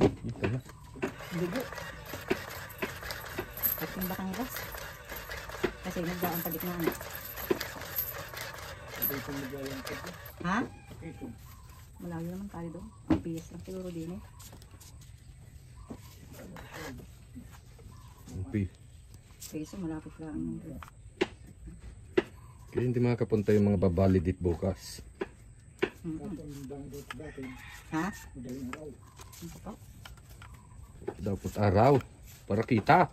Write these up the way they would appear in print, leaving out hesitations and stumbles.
Ito na. Dugo. At yung Batangas. Kasi nagdaan pa gitna na. Ha? Malayo naman tayo doon. Ang PS lang siguro din eh. Peso malapit lang yung Kaya hindi makapunta yung mga babalidit bukas. Ha? Dapat araw para kita.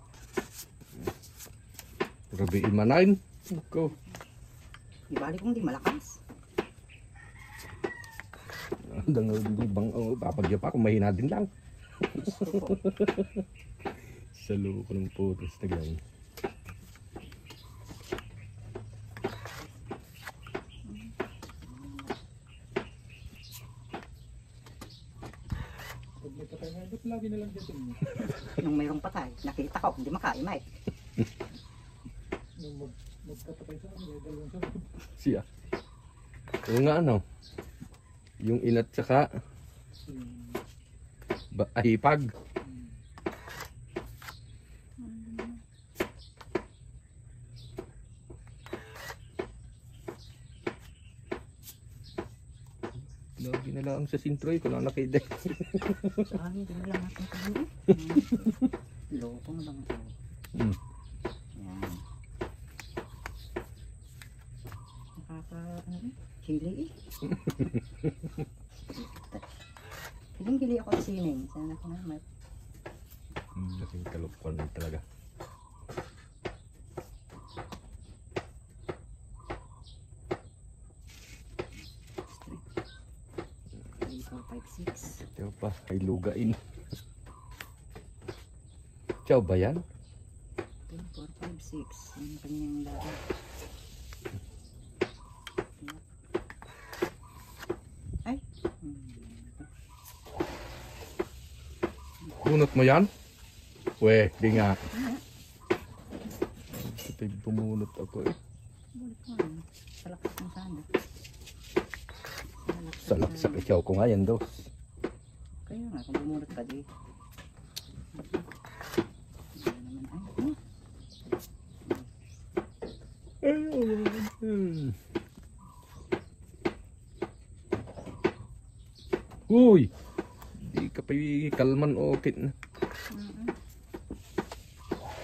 Grabe imanain. Ko. Ibalik kong di malakas. Dangal di bang papagya pa kung mahina din lang. Sa loob ng putos na ganyan. Lagi na lang dito mo. Nung mayroong patay, nakita ko, hindi makaimay. Nung magkatapay sa amin, dalawang sa Siya. Oo nga ano. Yung inat saka ahipag. Lagi na lang sa sintroy ko lang nakide. Ah, hindi na lang natin kami. Loko na lang ito. Yan. Ano chili eh. Hiling-hili ako sa sining. Sana ko na mat. Laking kalupon talaga. Tiyaw pa, ay lugain. Tiyaw ba yan? 10, 4, 5, 6. Yung kanyang laga. Ay. Bunot mo yan? Weh, di nga. Kapag bumunot ako eh. Bulit ko nga. Salaksak mo sana. Salaksak ikaw ko nga yan dos. Kaya nga, kung bumunot ka di. Uy! Di ka pa kalman o kit na.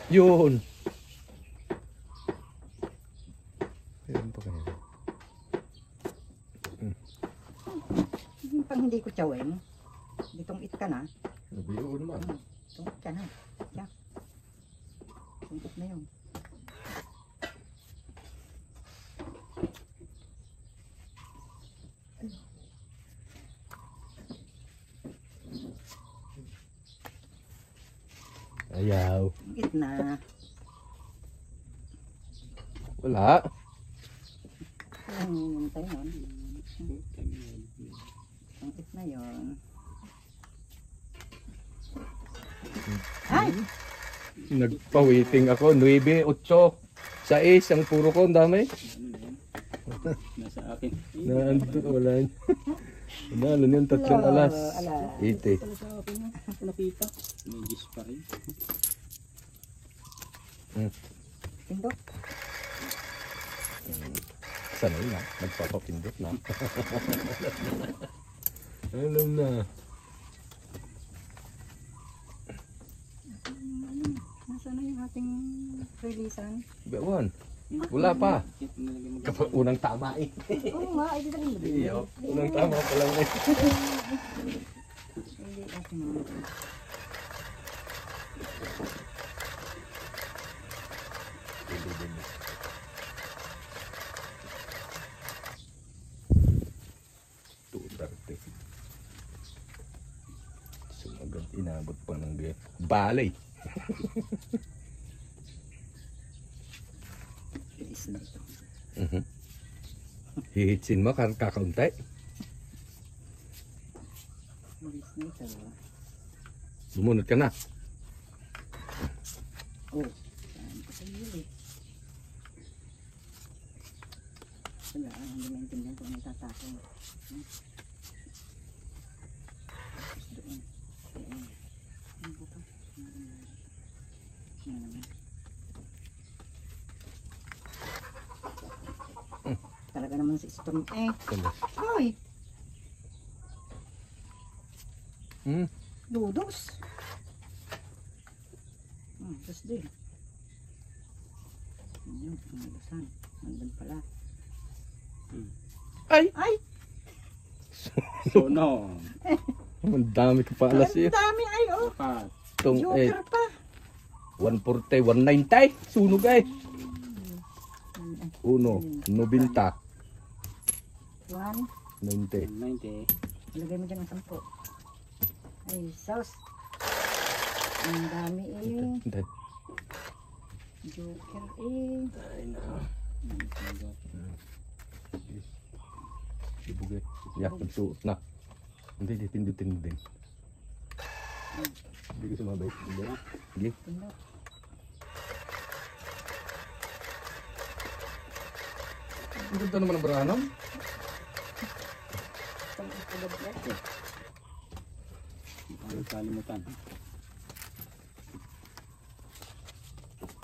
Yun! Ayan pa kaya. Pag hindi ko tiyawin, ditong it ka na. Nabiyo naman. Ditong it ka na. Tiyak. Ditong it na yun. Ayaw. It na. Wala. Ang hintay nun. Ang it na yun. Ay! Nagpa-waiting ako. 9, 8, 6. Ang puro ko. Ang dami. nasa akin. Wala. Ano yan? 3 alas. 80. Sa akin na, nakita. May gis pa rin. Pindot. Sanay na. Nagpapapindot na. Alam na. Nasaan na yung ating releasean? Bewan. Wala pa. Kapag unang tama eh. Oo nga, ay dito rin. Iyo. Unang tama pa lang eh. Hindi ating mga. Sumagad inabot pa ng balay. Bilis na ito. Hihitsin mo kakaunti. Bilis na ito. Bumunot ka na. Oh, saan ko sa iyo eh. Wala, hindi maintindihan kung may tatake. Doon. Doon. naman si Storm eh. Kalas. Ay, Hmm. dudos. Tapos din. Ayun, ang lasan. Nandun pala. Ay! Ay, So no. Ang dami ka pa alas ang eh. dami ay oh. Apat. Itong Joker pa. 140, 190. Sunog ay. 1, 90. 1. 90. 90. Ilagay mo dyan ang 10. Ay, sauce. Ang dami eh. Hindi. Joker eh. Ay na. Ibugay. Yak, nagsuot na. Hindi, tindutin din. Hindi ko sumabay. Hindi. Sige. Tingnan. Ang ganda naman ang barahanam. Ang kalimutan.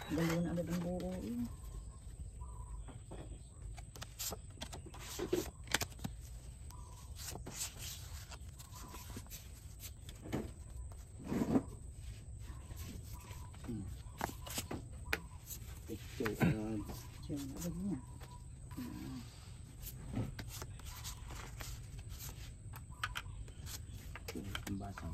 Dalawa na agad ang buo eh. Picture. Diyan, agad niya. Pembasan.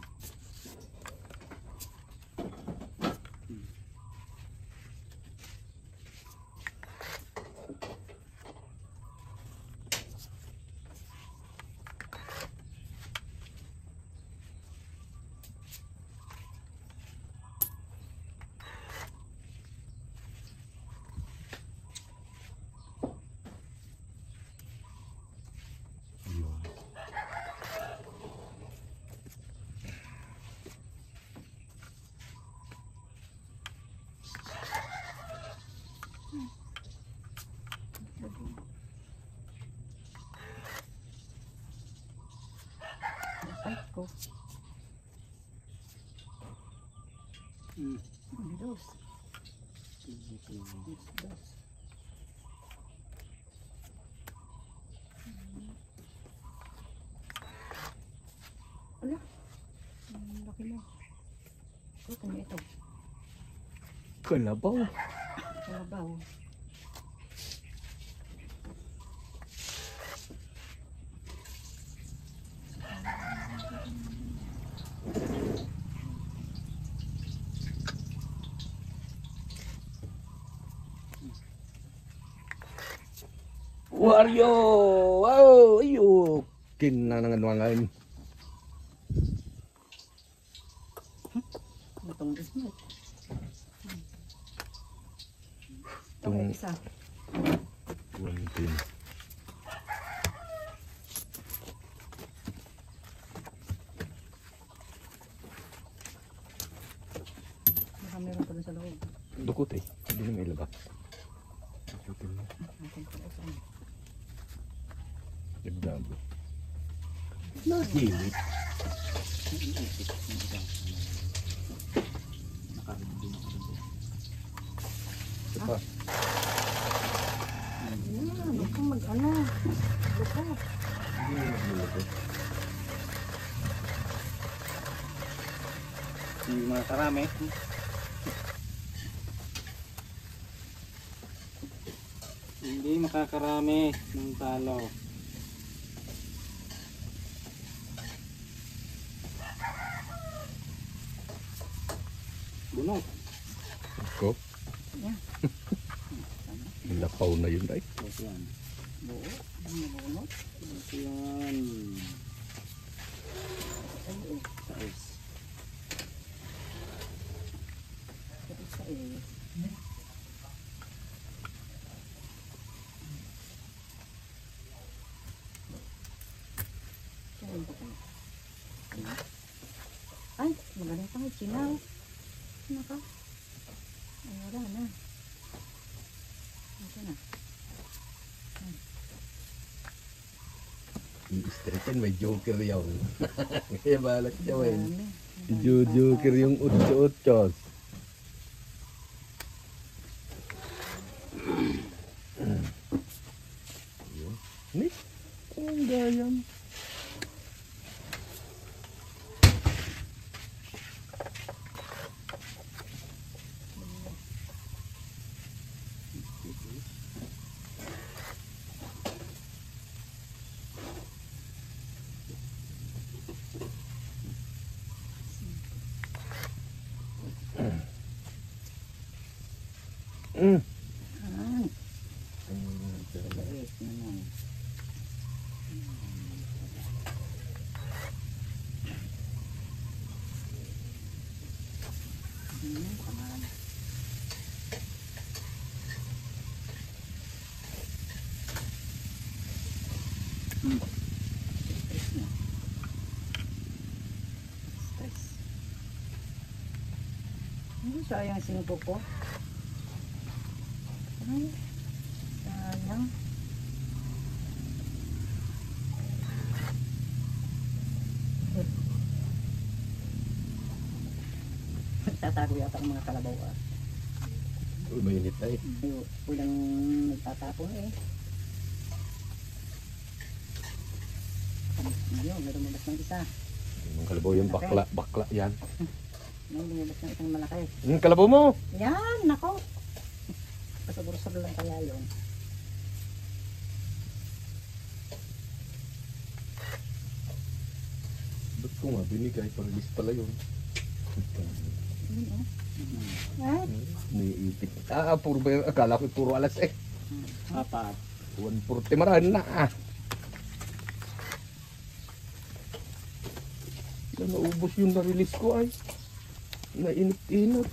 Ay, ko. Hmm. Dos. Dos. Ala. Ang laki mo. Ito, kanya ito. Kalabaw. Kalabaw. Wario! Wow! Iyo! Kinanangan-wangan. Itong bismit. Itong Isa. 110. Baka meron pa doon sa loob. Dukot eh. Hindi na may labas. Dukutin mo. Natin pa ito. Nagdabo. Nahiwit. Nakahindi na ako doon. Ito pa. Yan, huwag kang mag-ano. Luko. Hindi na maglulukot. Hindi mga karami. Hindi makakarami ng talo. Bunok. Ko. Yan. Lapaw na yun ay. Ito yan. Buo. Nabunot. Ito yan. Ay, eh. Sais. Isa eh. Saan ba ito? Ay, magaling pa. Chinaw. Naka. Ay, wala na. Ito na. I-straighten may joker yun. Kaya balak siya eh. Dami. Joker yung 8-8. Ni? Ang gayam. Mm. Ay, bait naman. Kaman. Stress na. Stress. Sayang sinubo ko. Ay, sayang. Tatago yata ang mga kalabaw ah. Uy, mainit na eh. Walang nagtatapon eh. Ayun, meron lumabas ng isa. Yung kalabaw yung bakla, bakla yan. May lumabas ng isang malaki. Yung kalabaw mo! Yan, nako. Pasaguro-saguro lang kaya yun. Ba't ko nga binigay? Paragis pala yun. Ayun oh. Ay, Naiipit. Ah, puro ba yun? Akala ko puro alas eh. Apat. 140 maran na ah. Yan, naubos yung na-release ko ay. Nainit-init.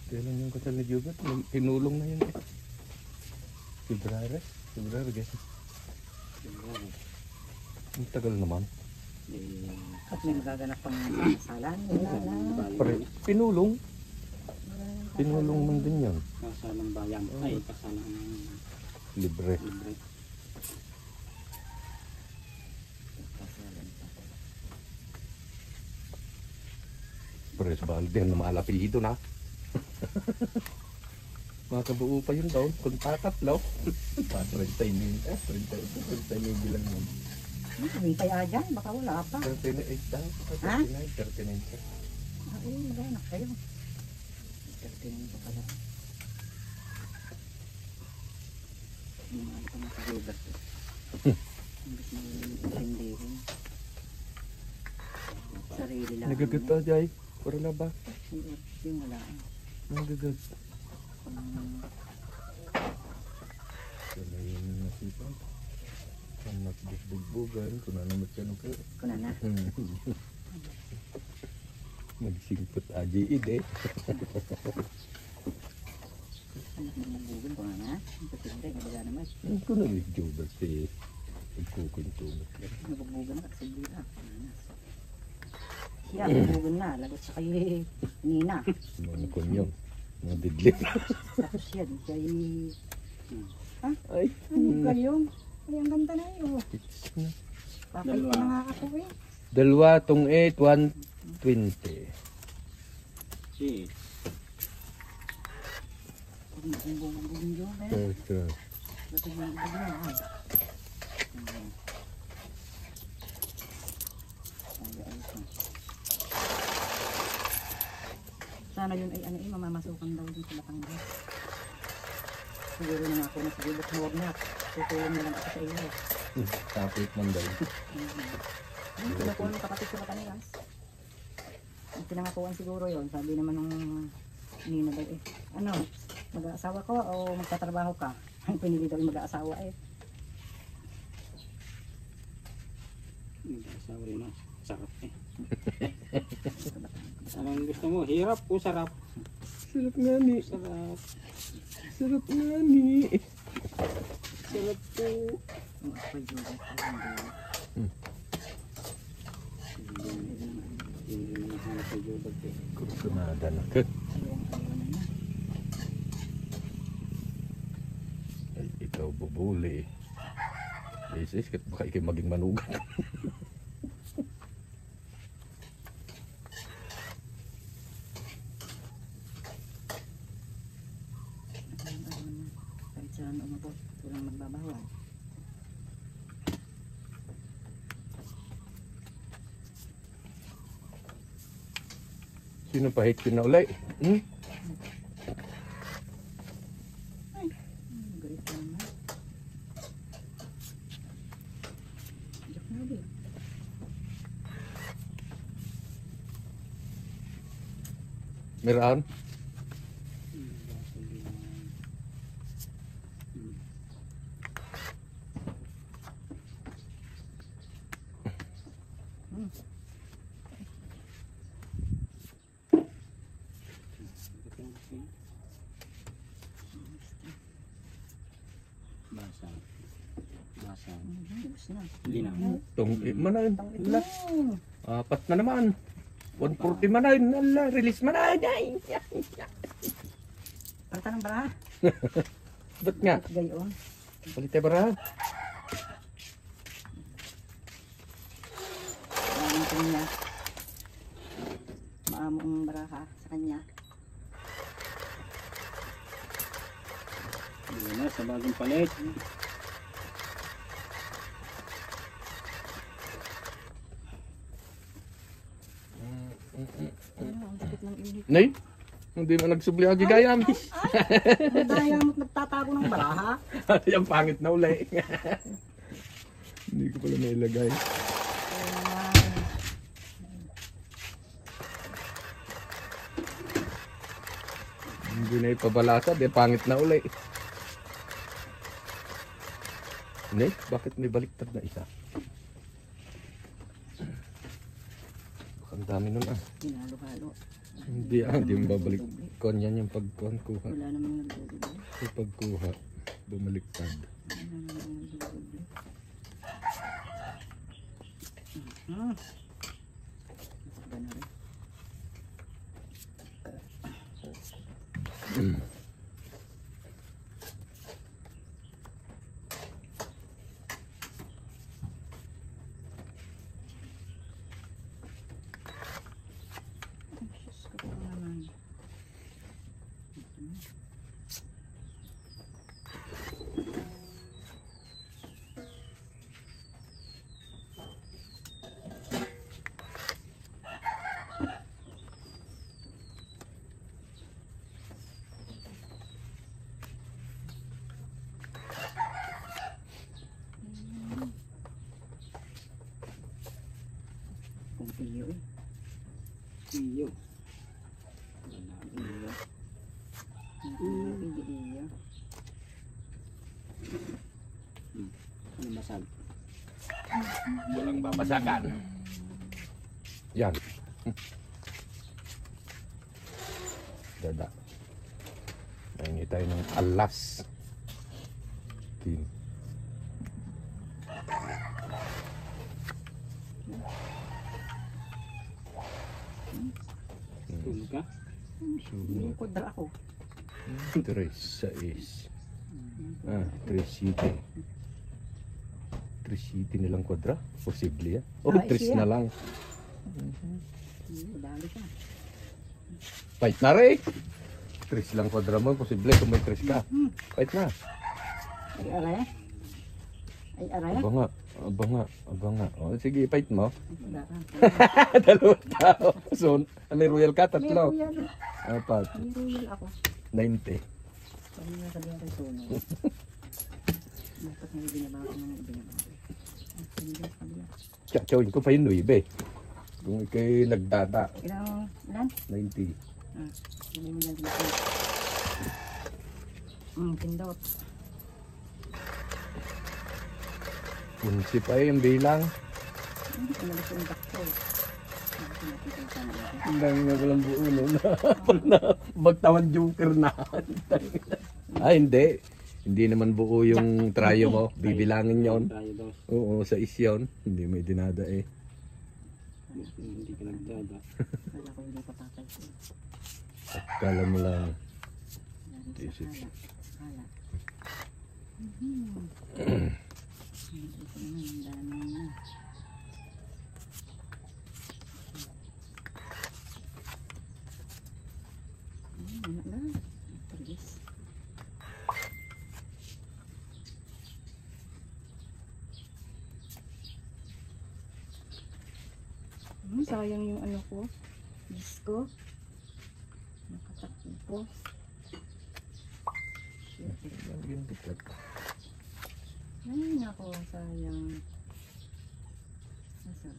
Kailan yung kasal ni Jubert? Pinulong na yun eh. February guys. Ang tagal naman. at may magaganap pang kasalan. Wala na. Pinulong. Pinulong man din yan. Kasalang bayan. Ay, kasalang Libre. libre. Pero sa balde na maalapido na. Makabuo pa yun daw. Kung tatatlaw. 39 bilang yun. Hintay aja, baka wala pa. 38 daw. Ha? 39 siya. Ay, maganak kayo. 13 pa pala. Ano pa nakagulat eh. Imbis na hindi rin. Sarili lang. Nagagat Jay. Para na ba? Yung wala. Nagagat. Kaya yun nasipag. Ang nagbugbugan. Kung na naman ka nung ka. Kuna na. Nagsingpot aja ide. Anak mo magbugin ko na. Patindi, wala naman. Kung na ni Jobert eh. Pagkukuntungan. Nabugbugan na kasi bila. Siya, nabugbugan na. Lagot sa kayo Nina. Mga kunyong. Mga didlit. Tapos yan, siya Ha? Ay. Ano kayo? Ay, ang ganda na yun. Papay ko Dalawa. na nga ako eh. Dalawa tong 8, 120. Si. Kung bugin yun eh. Ito. Kasi yung bugin na. Sana yun ay ano eh, mamamasukan daw din sa Batangas. Siguro na ako na siguro more na. Tutulong na lang ako sa iyo. Kapit man daw. Pinakuha ng kapatid ko Batangas. Pinangakuan siguro yon. Sabi naman nung nina daw eh. Ano, mag-aasawa ko o magtatrabaho ka? Ang pinili daw yung mag-aasawa eh. Nag-asawa rin ah. Sarap eh. Anong gusto mo? Hirap o sarap? Sarap nga ni. Sarap. Sarap nga ni. Sarap po. Hindi mo nahanap sa Jobag eh. Kursunada na. Ay, ikaw bubuli. Isis, baka ikaw maging manugat. Kahit saan umabot, walang magbabawal. Sino pa hit yun na ulay? Galit ka naman. Joke na ulit. Meron? Basa. Basa. Ayos na. Linaw. Itong manayin. Ala, Oh, apat na naman. 140 manayin. Ala, release manayin. Ay, palta ng baraha. ba't nga? Gayon. Palit tayo barahan. Maamong ko niya. Maamong baraha sa kanya. Yun na, sa bagong palit. Ano, ang sakit ng init. Nay, hindi mo nagsubli ang gigayam. Ang daya mo't nagtatago ng baraha. Yung pangit na ulay. Hindi ko pala nailagay. Hindi na ipabalasa, de pangit na ulay. Nay, bakit may baliktad na isa? Ang dami nun ah. Hinalo-halo. Hindi mo babalik. Konyan yung pagkuhan kuha. Wala namang nagdudulo. Yung pagkuha, bumaliktad. Wala namang nagdudulo. Nasakba na rin. Ay, sus, kapag naman. Kung iyo eh. Iyo. Hindi iyo. Ano masag? Walang babasakan. Yan. Dada. Nahingi tayo ng alas. Tin. Tulog ka? Hindi ko dala ako. 3, 6. 3 city nilang kwadra? Posible yan. Oh, Ah, 3 siya. na lang. Dali ka. Fight na rin. 3 lang kwadra mo. Posible kung may 3 ka. Fight na. Ay, aray. Ay, aray. Abanga. Abanga. Abanga. O, sige, fight mo. Wala ka. Dalawang tao. So, may royal ka? May Tatlo. royal. Apat. May royal ako. 90. Sabi nga sabihin ko suno. Dapat nga binabago ng binabago. Hindi sa kabila. Tsawin ko pa yun, Nuibe. Kung ikay nagdada, Ilan? 90. Hindi mo lang dito. Pindot. Kunsi pa yung bilang. Pinalis yung takto. Ang dami nga walang buo nun. Magtawan joker na. Hindi. Hindi naman buo yung trayo mo. Bibilangin yon. Tayo daw. Oo, sa isyon. Hindi may dinada eh. Hindi ka nagdada. Wala ko hindi pa patay. Kala mo lang. Hala. Hala. Ito naman, ang dami na. Wala na. Pagis. Sayang yung ano ko. Disco. Nakatakbo po. Ay, nako, sayang. Nasaan?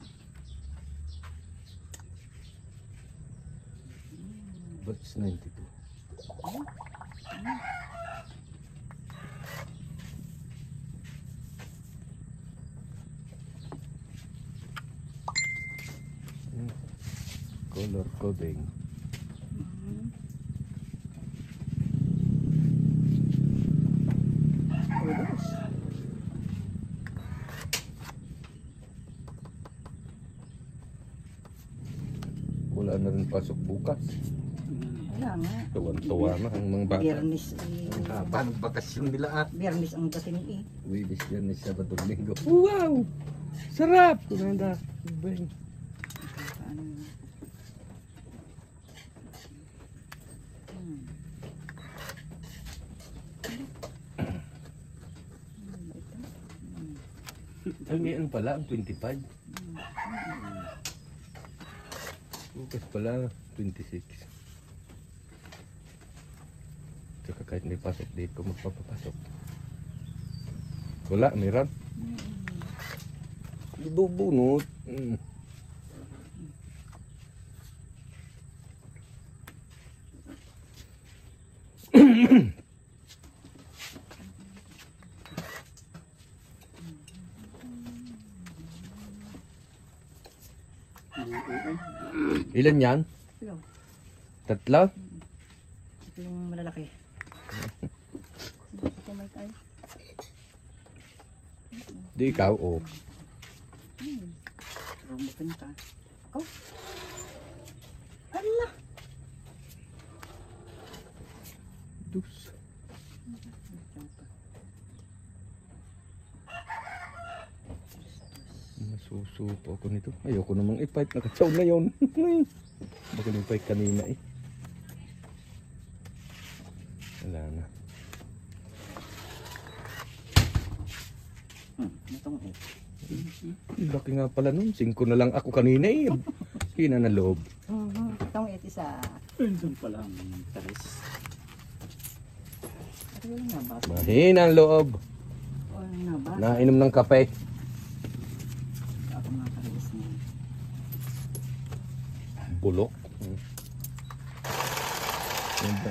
But it's 92. Color coding. Ulos. Wala na rin pasok bukas. Wala nga. Tuwan-tuwa na ang mga bata. Biyernes Ang haba ng bakasyon nila at. Biyernes ang dating eh. Wilis yan ni Sabado Linggo. Wow! Sarap! Kunanda. Bang. Paano yun? Ang ngayon pala, ang 25. Bukas pala, 26. Tsaka kahit may pasok dito, magpapapasok. Wala, meron. Bubunot. Ilan yan? Ito. Tatlo? Ito yung malalaki. Ito may tayo. Di ikaw, oh. Rambutin ka. Oh. Allah. Dus. Masusupo ako nito. Ayoko namang i-fight. Nakatsaw na yun. Baka yung fight kanina eh. Wala na. Itong eh. Laki nga pala nun. 5 na lang ako kanina eh. Hina na loob. Itong eh isa. Doon pala ang taris. Ito yung nabas. Mahina ang loob. O yung nabas. Nainom ng kape. Ako mga kalis na. Bulok.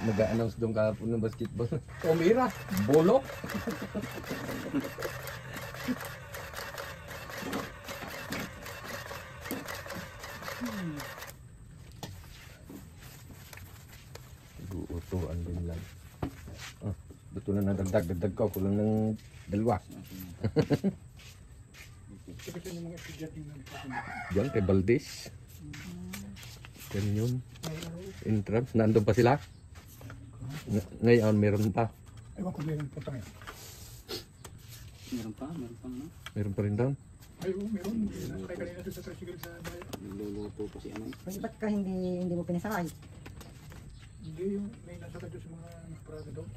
Nag-a-announce doon kahapon ng basketball. Omira, bulok. Guutuan din lang. Ah, buto na nadagdag ko. Kulang ng dalawa. Diyan kay Valdez. Yan yun. Entrance. Nandun pa sila? Ngayon meron pa. Ewan ko meron po tayo. Meron pa no? Meron pa rin doon. Ay, oo, meron. Kaya kanina doon sa tricycle sa bayan. Nagluluto pa si ano. Kasi ba't ka hindi mo pinasakay? Hindi yung may nasa ka doon sa mga nakaparada doon.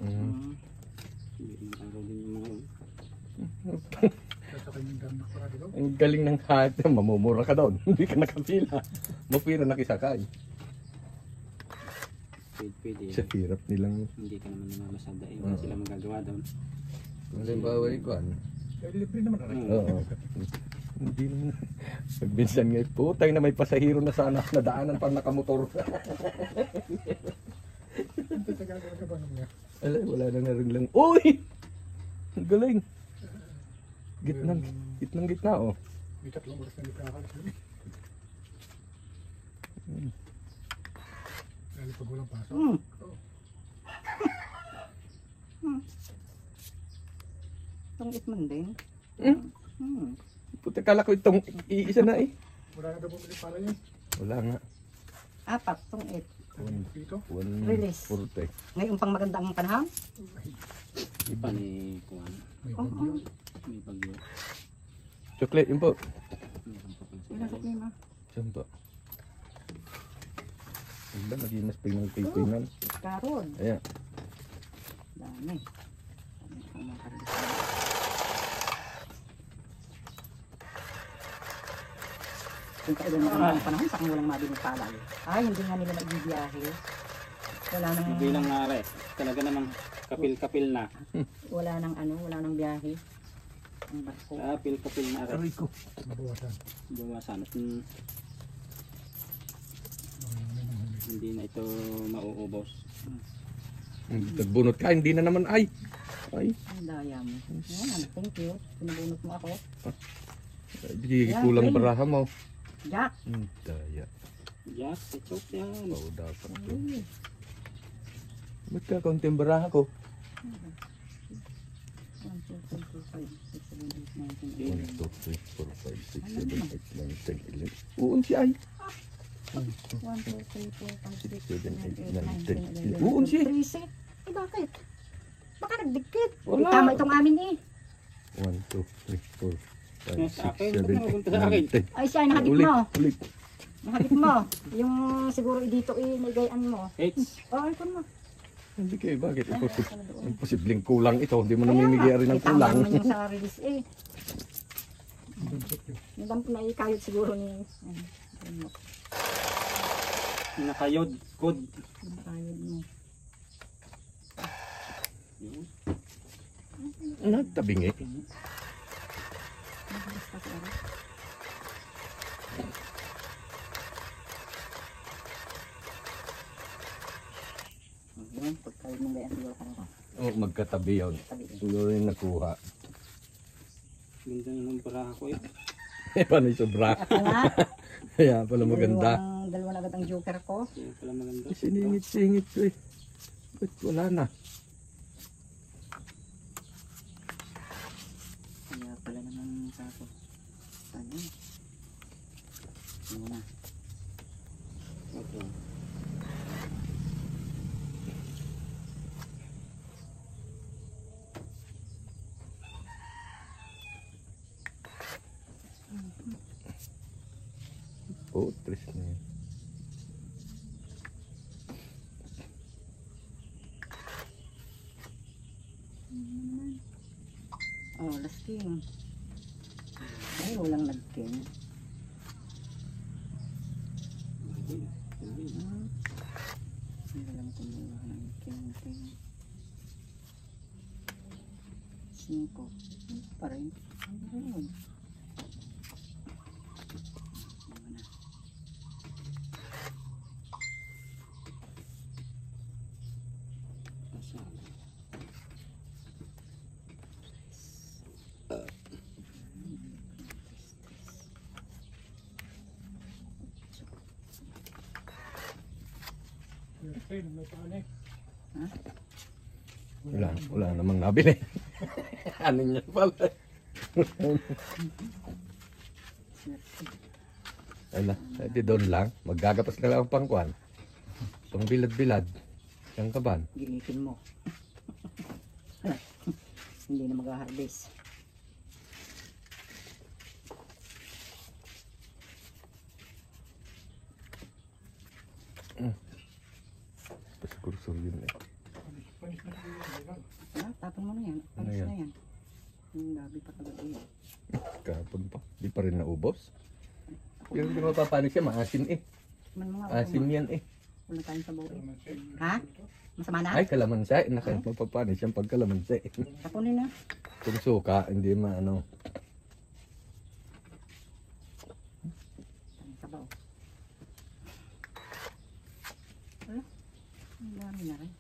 Hindi araw din yung mga yun. Sasakay yung dam nakaparada doon. Ang galing ng hat. Mamumura ka doon. Hindi ka nakapila. Mapira nakisakay. Pwede. Sa hirap nilang Hindi ka naman namamasada eh. Wala sila magagawa doon. Kung halimbawa ikuan. Eh, libre naman na. Oo. Hindi naman. Pag minsan nga, putang na may pasahero na sana nadaanan pang nakamotor. Ang tatagagawa ka ba naman? Ala, wala na rin lang. Uy! Ang galing. Gitnang-gitna oh. May 3 oras na nagkakalas yun. Lalo pag walang pasok. Hmm. Oo. Tungit man din. Hmm? Hmm. Puta, kala ko itong iisa na eh. Wala na daw bumili pala yun. Wala nga. 4 tungit. Dito. Release. 140. Ngayon pang magandang panahon. Iba ni Kuan. May Oo. bagyo. May bagyo. Chocolate yun po. Meron pa pang Ilan sa klima? Saan po? Wala, naging mas pinang-pipinan. Karon. Ayan. Dami. Dami akong mga karibis. Kung kailan magandang panahon, sa kung walang mabiling palay. Ay, hindi nga nila nagbibiyahe. Wala nang, Hindi lang nare. Talaga namang kapil-kapil na. wala nang ano, wala nang biyahe. Ang barko. Kapil-kapil na are. Aray ko. Mabawasan. Bawasan at hindi na ito mauubos. Nagbunot ka, hindi na naman ay. Ay, Ang daya mo. Yan, thank you. Pinabunot mo ako. di kulang baraha mo. Jack. Daya. Yes, ito yan. Oo, dapat yun. Ba't ka kaunting baraha ko? 1, 2, 3, 4, 5, 6, 7, 8, 9, 10, 1, 11. 2, 3, 4, 5, 6, 7, 8, 9, 10, 11. Uun si ay. 1, 2, 3, 4, 5, 6, 7, 8, 9, 10, 11. Uun si. 13. Eh bakit? Baka nagdikit. Wala. Tama itong amin eh. 1, 2, 3, 4, 5, Sa akin, 6, 7, ba't napunta sa akin? 8, 9, 10. Ay siya, nahagip Ulit, mo. ulit. Nahagip mo. Yung siguro dito nagayan mo. H. Oh, ito mo. Hindi kayo, bakit? Ay, Imposible. pala doon. Imposibleng kulang ito. Hindi mo Kaya namimigay nga, rin ng eh, tama kulang. naman yung sa release eh. Dunsot yun. Nadamp na ikayot siguro ni... Ano, Nakayod. Code. nakayod mo. Nagtabingi. Basta ko ano. Yun, pagkayod mo gayan siguro ka na. Oh, magkatabi yun. Tabi eh. Siguro yung nakuha. Ganda ng baraha ko eh. Paano yung sobra? Ako nga. Kaya pala maganda. Dalawa na agad ang joker ko. Kaya pala maganda. Siningit-singit ko eh. Ba't wala na? Kaya pala naman sa ako. Ano? Ano na? Okay. Oh, tres na yun. Oh, last king. Ay, walang nag-king. Walang kumuha ng king. 5. Pa rin. Ayun. Okay, may paan eh. Wala namang nabili. Ano niya pala? Ala, di doon lang. Maggagapas na lang ang pangkuan. Pang bilad-bilad. Yang kaban. Ginitin mo. Hindi na mag-harvest. Tapos kursor yun eh. Panis na yun. Ah, tapon mo na yan. Ano Palis yan? na yan. Yung gabi pa kagabi. Kahapon pa. Di pa rin naubos. Pero hindi mapapanik siya. Maasin eh. Man mga Asin yan eh. Wala tayong sabaw eh. Ha? Masama na? Ay, kalamansi. Mapapanis siyang pagkalamansi. Tapunin na. Kung suka, hindi maano. Ang sabaw. Wala. Ang dami na rin.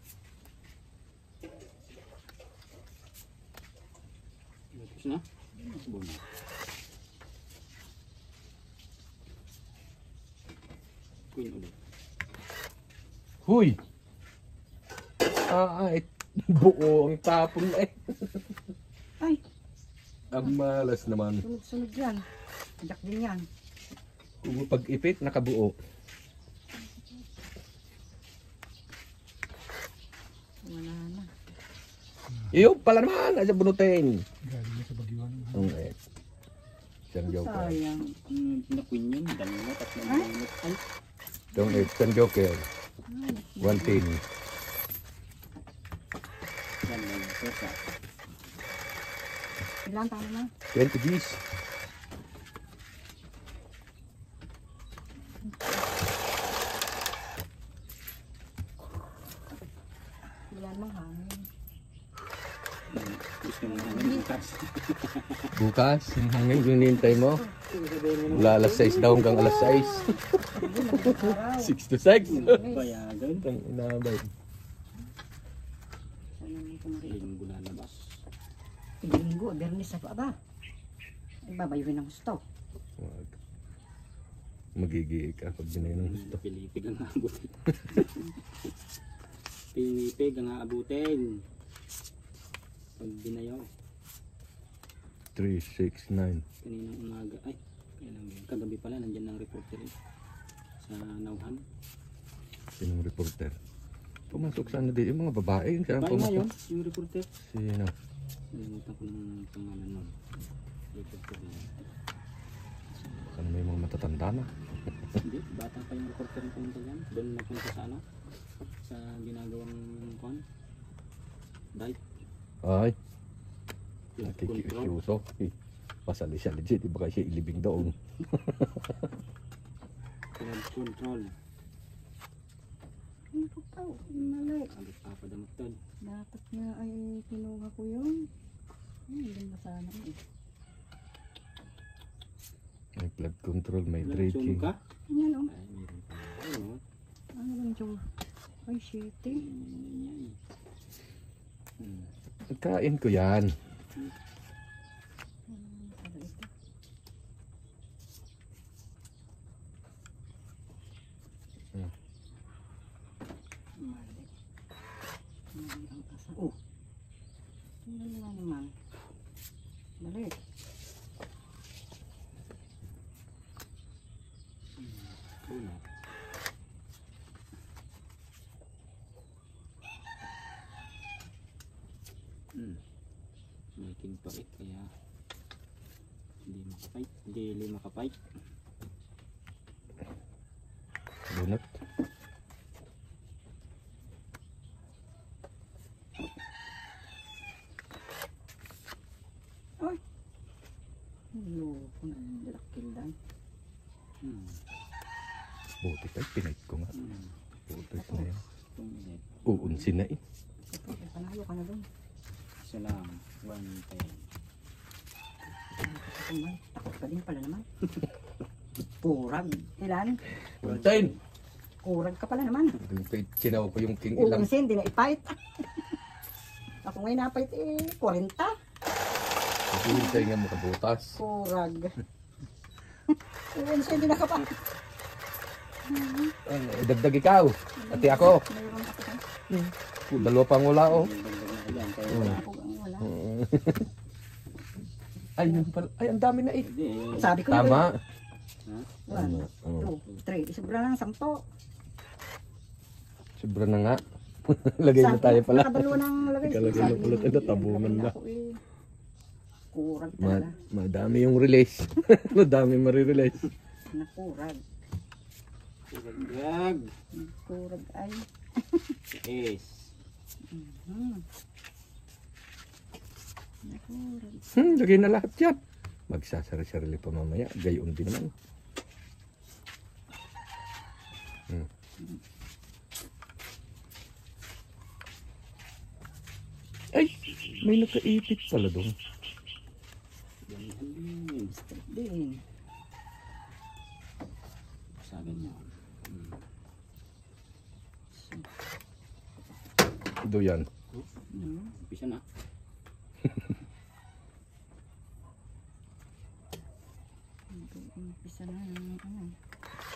Tapos na. Buna. Queen ulit. Huy! Ay, buo ang tapon na eh. Ay, Ang malas naman. sunod-sunod yan. Jack din yan. Kung pag-ipit, nakabuo. Wala na. Iyo pala naman, asa bunutin. Galing na sa bagyuan. Ang eh. Siyang joker. Sayang. Na queen yun. Dalawa, tatlong Ay. minute. Ay. Itong eh, siyang joker. One tin. Yan lang. Pesa. Ilan tayo na? 20 Gs. Wala namang hangin. Gusto mo na bukas. Bukas, yung hangin, yung nintay mo. Mula alas 6 daw hanggang alas 6. 6 to 6. Bayagan. Ang inabay. Linggo na labas. Linggo, Bernis sa ba? Ibabayuhin ang gusto. Wag. Magigii ka pag binay ng gusto. Pilipig ang abutin. Pinipig ang aabutin. Pag binayaw. 3, 6, 9. Kaninang umaga. Ay, kagabi pala. Nandyan ang reporter eh. Sa Nauhan. Sinong reporter? Pumasok sana din yung mga babae. Saan Babae nga yun. pumasok? Yung reporter. Sino? Nalimutan ko ng pangalan nun. Reporter na yun. Baka na may mga matatanda na. Hindi, bata pa yung reporter na pumunta dyan. Doon napunta sa ano? Sa ginagawang kon. Dive. Ay, Flood control. nakikiuso. Pasali siya legit. Di ba kasi ilibing doon? Flood control. Ano po tao? Mali. Abot papadamot doon. Dapat nga ay kinuha ko yun. Hindi ba sana eh. May flood control, may Sunog dredging. ka? Yan o. Ay, meron pa. Ayun o. Ano ba yung ay, shitty. Yan. Nagkain ko yan. Ano ito? Mali. Mali ang kasa. Oh. Tingnan mo nga naman. Mali. Una. Making pait kaya hindi makapait. Hindi makapait. Bunot. Ay. Loko na. Lakilan. Buti pa, pinait ko nga. Butis na yan. 2 minute. Uunsin na eh. Ito, panalo ka na doon. Isa lang. 110. Takot ka din pala naman. Kurag. Ilan? Untain! Kurag ka pala naman. Sinaw ko yung king ilang. Uunsin, di na ipait. Ako ngayon napait 40. Hintay nga makabutas. Kurag. Uunsin, di na ka pa. Dagdag ikaw. Ati ako. Mayroon ako ka. Dalawa pang wala oh. Ayan, kaya Ako ang wala. Ay, yun pala. Ay, ang dami na eh. hindi. Sabi ko Tama. Ha? 1, 2, 3. Sobra lang 10. Sobra na nga. Lagay na tayo pala. Nakadalawa ng lagay. Nakalagay na pala tayo, tabunan na. Kurag talaga. Madami yung release. Madami marirelease. Nakurag. Kurag. Kurag ay. Yes. Nakurag. Lagay na lahat yan. Magsasari-sarili pa mamaya. Gayon din naman. May nakaipit pala doon. Yan din. Din. Sa akin yan. Do yan. Umpisa na. Umpisa na ng ano.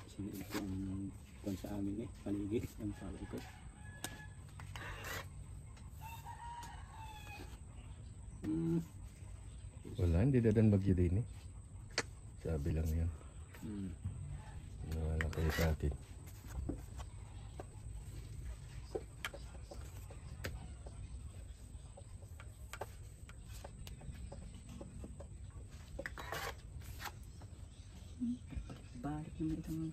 Sino ito ang kung sa amin eh. Paligid ang sabi ko. Wala, hindi dadan bagyo din eh. Sabi lang yan. Nawala kayo sa atin. Balik naman itong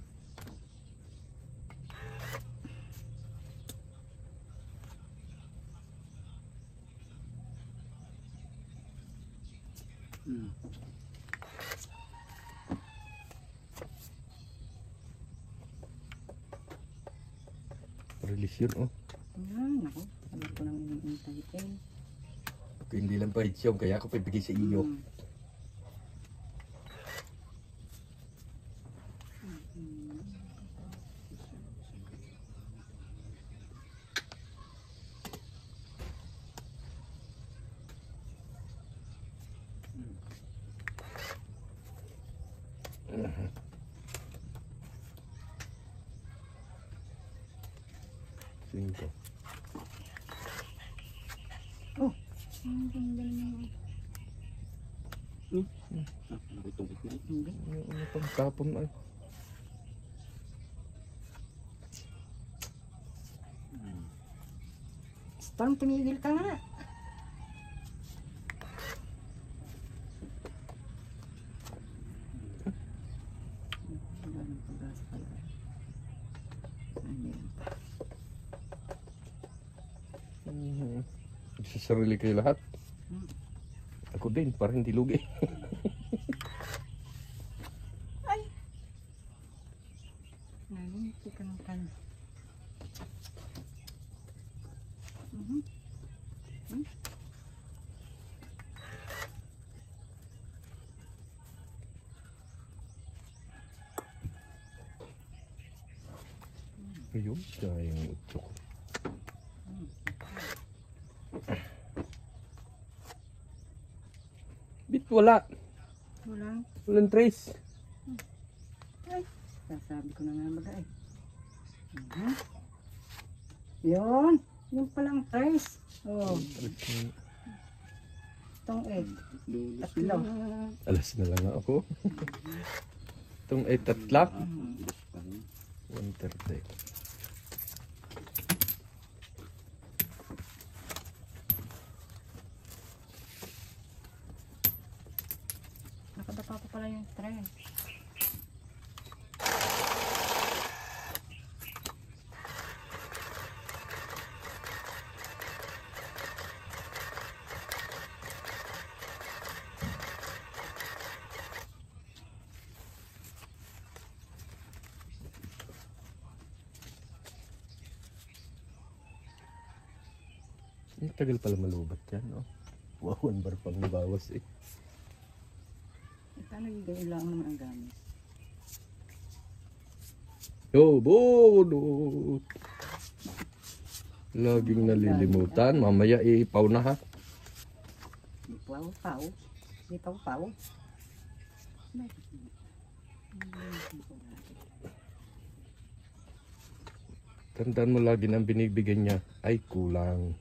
Release yun oh. Naku, alam ko nang iniintay. Ako hindi lang pa hitsyon, kaya ako pibigay sa iyo. Cinco. Oh, ang ganda naman. Nakitungkit na eh. Hindi. Ano pang tapon ay. Parang tumigil ka nga. Wala nang pag-asa pala. Ano yun? Sa sarili kayo lahat. Ako din, parang hindi lugi. Ay! Nalinti ka ng kan. Ayun, sayang utok. Bit wala. Walang. Walang trace. Ay, sasabi ko na nga baga eh. Yun. Yung palang trace. Oh, itong egg. Tatlo. Alas na lang ako. Itong ay tatla. 130. Nakadapa pa pala yung tray. Ang tagal pala malubat yan, no? Wow, 1 bar pang nabawas eh. Ito nagiging lang naman ang gamit. Yo, bunot! Laging nalilimutan. Mamaya ipaw na ha. Di paw-paw. Di paw-paw. Tandaan mo lagi na ang binibigyan niya ay kulang.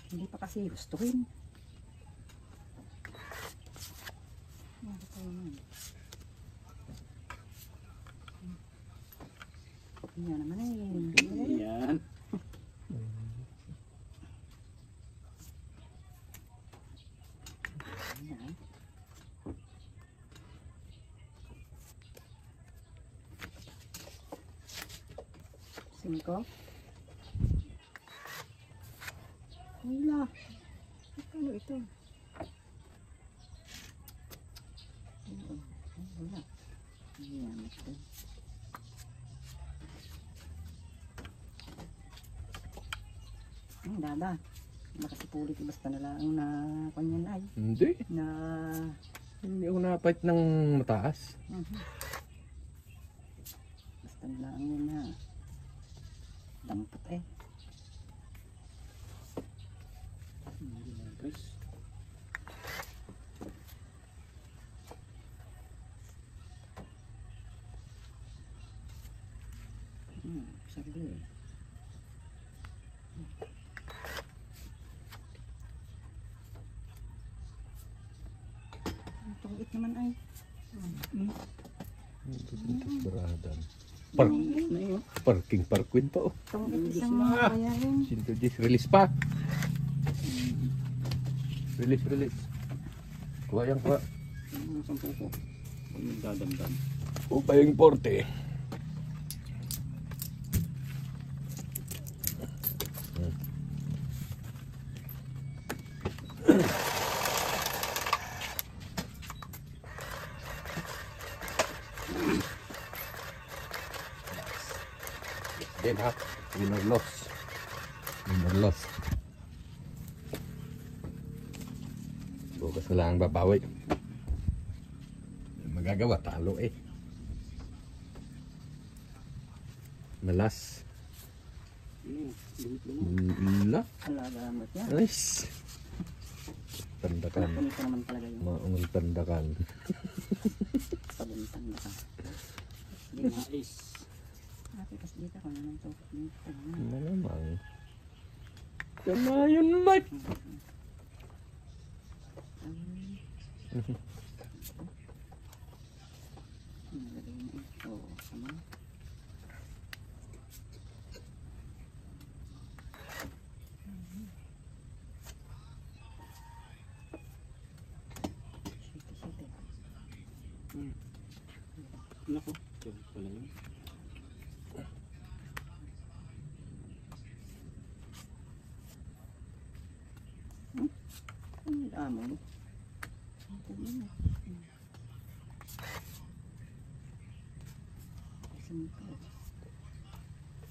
Hindi pa kasi gustuhin. Yan naman eh. Yan. Yan. Cinco. Wala. Ano ito? Wala. Yan ito. Ang dada. nakasipulit basta na lang na kanyan ay Hindi. na Hindi ako napait ng mataas. basta na lang yun na dampot eh. Hindi na press. Sagli. Itong it naman ay. Baradan. Na yun. Parking parkwin pa oh. Itong it isang kaya rin. Sinto Jis, release pa. Release. Kuha yan, kuha. Sampu ko. Huwag nagdadamdam. O pa yung porte. Then ha, winner loss. Bukas na lang babawi. Magagawa, talo eh. Malas. La. Alagamot yan. Nice. Tandakan. Punito naman talaga yun. Maungon tandakan. Pabuntang na ka. Nais. Tapos dito ko naman ito. Malamang. Kamayon, Mike. Nalagay na ito. Sama. Nako. Ito pala yun. Ang damo.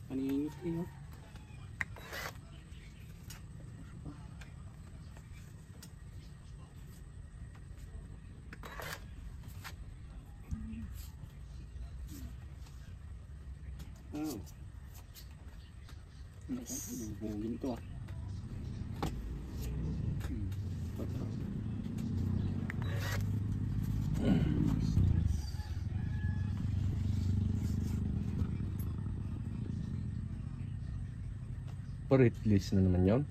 Paninit kayo. Wow. Hugin to ah. Parit list na naman yun.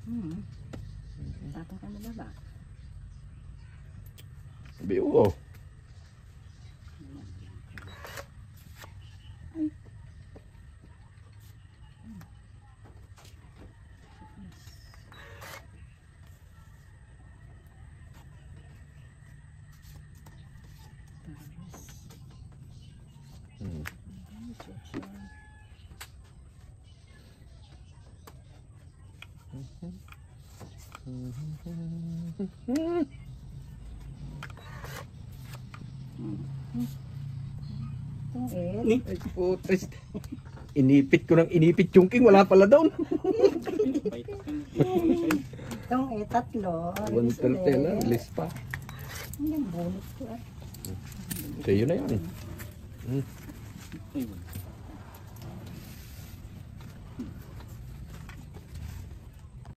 Tatang ka na ba? Sabi oo. Itong it. Ni? Ay putres. Inipit ko ng inipit yung king. Wala pala doon. Bait ka. Itong it, tatlo. One turtle, list pa. Ang bunot ko ah. So yun na yun. Ayun.